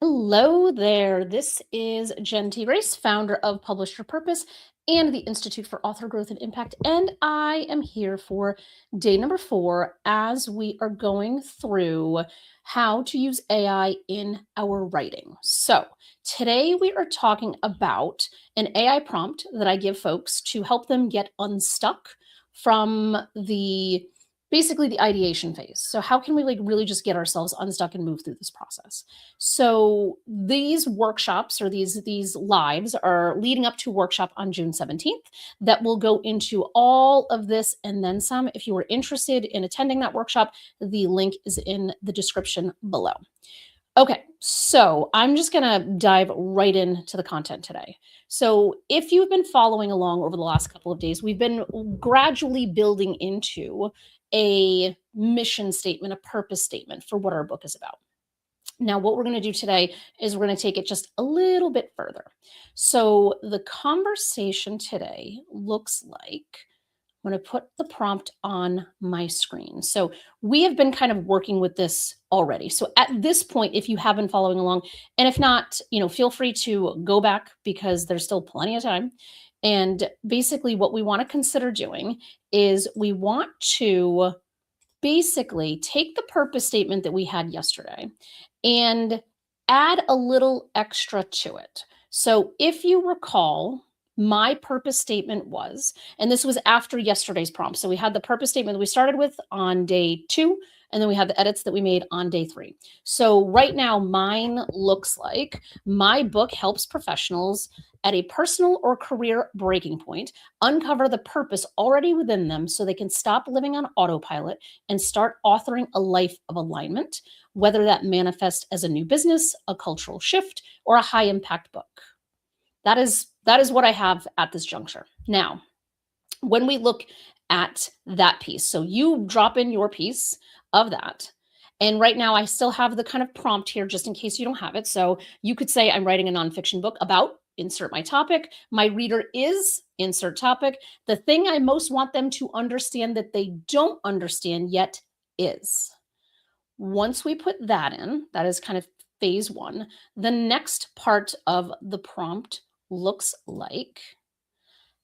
Hello there. This is Jen T. Grace, founder of Publish Your Purpose and the Institute for Author Growth and Impact. And I am here for day number 4 as we are going through how to use AI in our writing. So today we are talking about an AI prompt that I give folks to help them get unstuck from basically the ideation phase. So how can we really just get ourselves unstuck and move through this process? So these workshops or these lives are leading up to a workshop on June 17th that will go into all of this and then some. If you are interested in attending that workshop, the link is in the description below. Okay, so I'm just going to dive right into the content today. So if you've been following along over the last couple of days, we've been gradually building into a mission statement, a purpose statement for what our book is about. Now, what we're going to do today is we're going to take it just a little bit further. So the conversation today looks like I'm going to put the prompt on my screen. So we have been kind of working with this already. So at this point, if you have been following along, and if not, feel free to go back because there's still plenty of time. And basically what we want to consider doing is we want to basically take the purpose statement that we had yesterday and add a little extra to it. So if you recall, my purpose statement was, and this was after yesterday's prompt. So we had the purpose statement that we started with on day 2, and then we had the edits that we made on day 3. So right now, mine looks like my book helps professionals at a personal or career breaking point uncover the purpose already within them so they can stop living on autopilot and start authoring a life of alignment, whether that manifests as a new business, a cultural shift, or a high impact book. That is what I have at this juncture. Now, when we look at that piece, so you drop in your piece of that. And right now I still have the kind of prompt here just in case you don't have it. So you could say I'm writing a nonfiction book about insert my topic. My reader is insert topic. The thing I most want them to understand that they don't understand yet is. Once we put that in, that is kind of phase 1. The next part of the prompt looks like,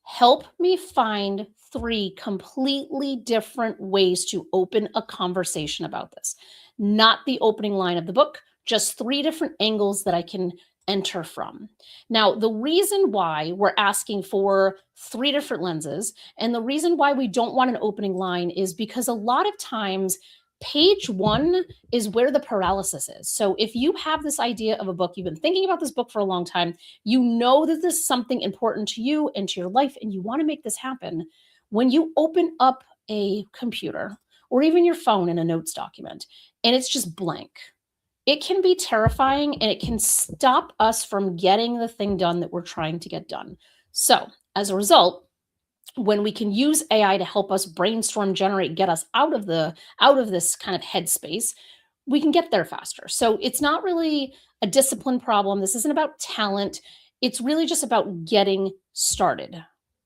help me find 3 completely different ways to open a conversation about this. Not the opening line of the book, just 3 different angles that I can enter from. Now, the reason why we're asking for 3 different lenses and the reason why we don't want an opening line is because a lot of times page 1 is where the paralysis is. So if you have this idea of a book, you've been thinking about this book for a long time, you know that this is something important to you and to your life, and you want to make this happen. When you open up a computer or even your phone in a notes document, and it's just blank, it can be terrifying and it can stop us from getting the thing done that we're trying to get done. So as a result, when we can use AI to help us brainstorm, generate, get us out of this kind of headspace, we can get there faster. So it's not really a discipline problem. This isn't about talent. It's really just about getting started.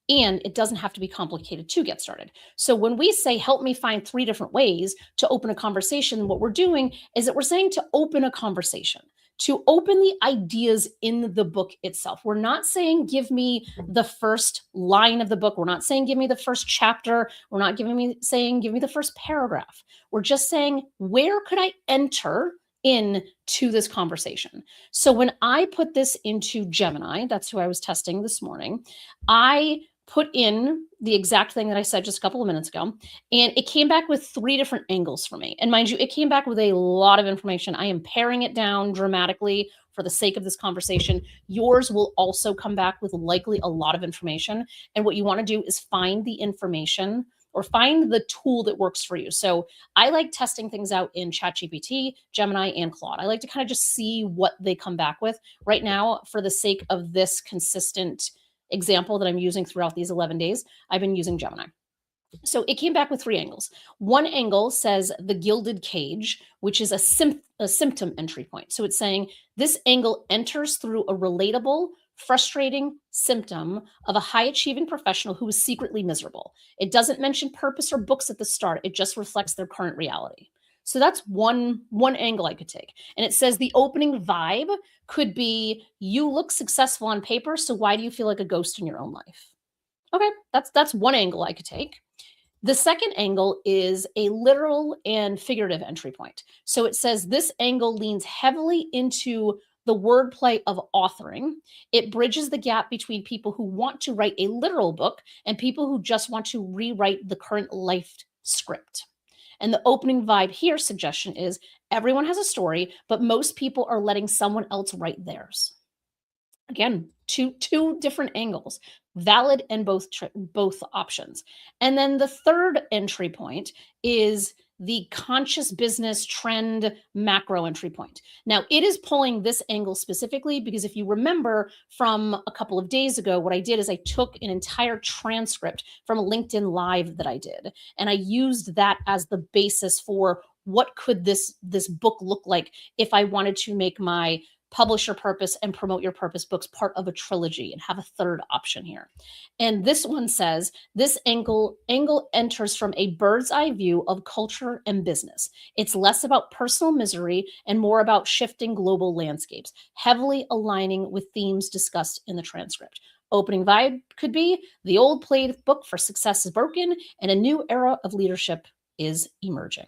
And it doesn't have to be complicated to get started. So when we say, help me find 3 different ways to open a conversation, what we're doing is that we're saying to open a conversation, to open the ideas in the book itself. We're not saying, give me the first line of the book. We're not saying, give me the first chapter. We're not saying, give me the first paragraph. We're just saying, where could I enter into this conversation? So when I put this into Gemini, that's who I was testing this morning, I put in the exact thing that I said just a couple of minutes ago, and it came back with 3 different angles for me. And mind you, it came back with a lot of information. I am paring it down dramatically for the sake of this conversation. Yours will also come back with likely a lot of information. And what you want to do is find the information or find the tool that works for you. So I like testing things out in ChatGPT, Gemini, and Claude. I like to kind of just see what they come back with. Right now, for the sake of this consistent example that I'm using throughout these 11 days, I've been using Gemini. So it came back with 3 angles. One angle says the gilded cage, which is a symptom entry point. So it's saying this angle enters through a relatable, frustrating symptom of a high-achieving professional who is secretly miserable. It doesn't mention purpose or books at the start. It just reflects their current reality. So that's one angle I could take. And it says the opening vibe could be you look successful on paper, so why do you feel like a ghost in your own life? Okay, that's one angle I could take. The second angle is a literal and figurative entry point. So it says this angle leans heavily into the wordplay of authoring. It bridges the gap between people who want to write a literal book and people who just want to rewrite the current life script. And the opening vibe here suggestion is everyone has a story, but most people are letting someone else write theirs. Again, two different angles, valid in both options. And then the third entry point is the conscious business trend macro entry point. Now, it is pulling this angle specifically because if you remember from a couple of days ago, what I did is I took an entire transcript from a LinkedIn Live that I did, and I used that as the basis for what could this book look like if I wanted to make my Publish Your Purpose and Promote Your Purpose books part of a trilogy and have a third option here. And this one says this angle enters from a bird's eye view of culture and business. It's less about personal misery and more about shifting global landscapes, heavily aligning with themes discussed in the transcript. Opening vibe could be the old playbook for success is broken and a new era of leadership is emerging.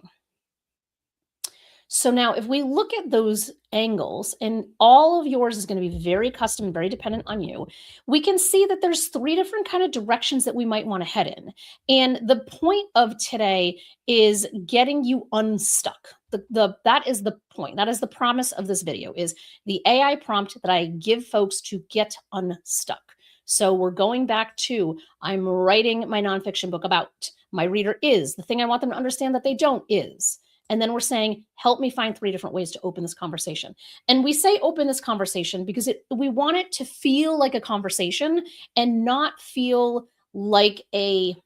So now if we look at those angles, and all of yours is going to be very custom and very dependent on you, we can see that there's three different kind of directions that we might want to head in. And the point of today is getting you unstuck. That is the point. That is the promise of this video, is the AI prompt that I give folks to get unstuck. So we're going back to, I'm writing my nonfiction book about, my reader is, the thing I want them to understand that they don't is. And then we're saying, help me find three different ways to open this conversation. And we say open this conversation because we want it to feel like a conversation and not feel like a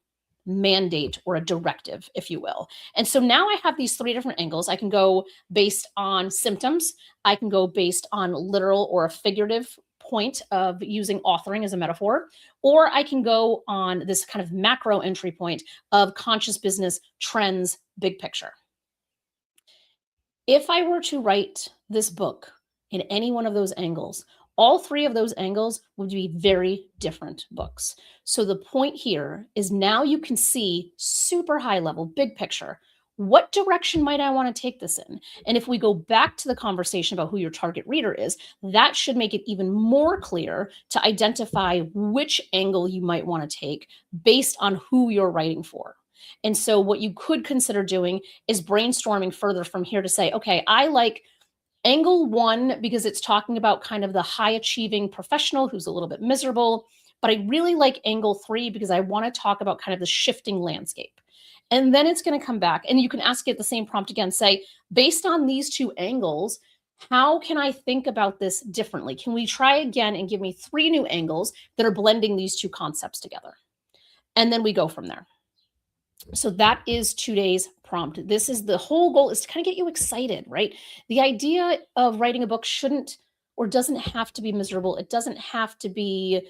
mandate or a directive, if you will. And so now I have these three different angles. I can go based on symptoms. I can go based on literal or a figurative point of using authoring as a metaphor, or I can go on this kind of macro entry point of conscious business trends, big picture. If I were to write this book in any one of those angles, all three of those angles would be very different books. So the point here is now you can see super high level, big picture. What direction might I want to take this in? And if we go back to the conversation about who your target reader is, that should make it even more clear to identify which angle you might want to take based on who you're writing for. And so what you could consider doing is brainstorming further from here to say, okay, I like angle one because it's talking about kind of the high achieving professional who's a little bit miserable, but I really like angle three because I want to talk about kind of the shifting landscape. And then it's going to come back and you can ask it the same prompt again, say, based on these two angles, how can I think about this differently? Can we try again and give me three new angles that are blending these two concepts together? And then we go from there. So that is today's prompt. This is the whole goal, is to kind of get you excited, right? The idea of writing a book shouldn't or doesn't have to be miserable. It doesn't have to be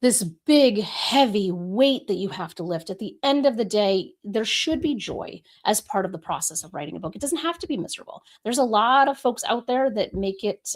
this big, heavy weight that you have to lift. At the end of the day, there should be joy as part of the process of writing a book. It doesn't have to be miserable. There's a lot of folks out there that make it,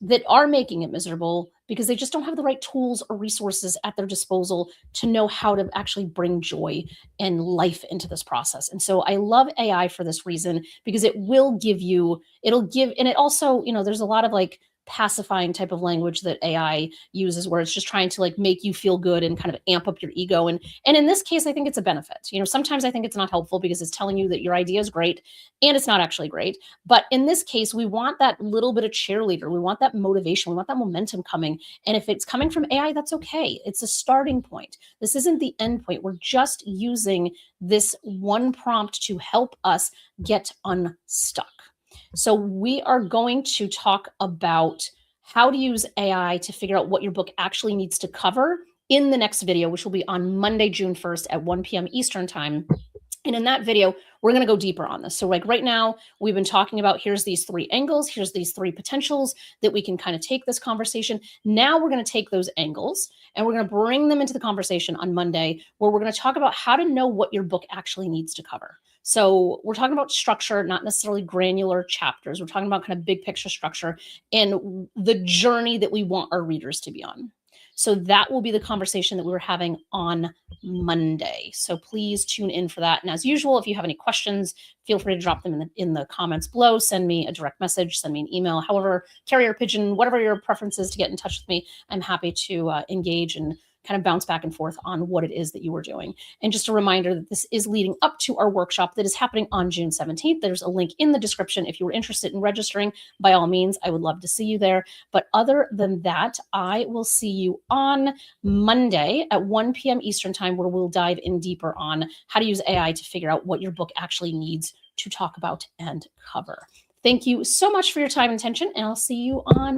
that are making it miserable because they just don't have the right tools or resources at their disposal to know how to actually bring joy and life into this process. And so I love AI for this reason, because it will give you, it'll give, and it also, there's a lot of like pacifying type of language that AI uses where it's just trying to like make you feel good and kind of amp up your ego. And in this case, I think it's a benefit. Sometimes I think it's not helpful because it's telling you that your idea is great and it's not actually great. But in this case, we want that little bit of cheerleader. We want that motivation. We want that momentum coming. And if it's coming from AI, that's okay. It's a starting point. This isn't the end point. We're just using this one prompt to help us get unstuck. So we are going to talk about how to use AI to figure out what your book actually needs to cover in the next video, which will be on Monday, June 1st at 1 p.m. Eastern time. And in that video, we're going to go deeper on this. So like right now, we've been talking about here's these three angles, here's these three potentials that we can kind of take this conversation. Now we're going to take those angles and we're going to bring them into the conversation on Monday, where we're going to talk about how to know what your book actually needs to cover. So we're talking about structure, not necessarily granular chapters. We're talking about kind of big picture structure and the journey that we want our readers to be on. So that will be the conversation that we were having on Monday. So please tune in for that. And as usual, if you have any questions, feel free to drop them in the comments below. Send me a direct message, send me an email, however, carrier pigeon, whatever your preference is to get in touch with me. I'm happy to engage and kind of bounce back and forth on what it is that you were doing. And just a reminder that this is leading up to our workshop that is happening on June 17th. There's a link in the description. If you were interested in registering, by all means, I would love to see you there. But other than that, I will see you on Monday at 1 p.m. Eastern time, where we'll dive in deeper on how to use AI to figure out what your book actually needs to talk about and cover. Thank you so much for your time and attention, and I'll see you on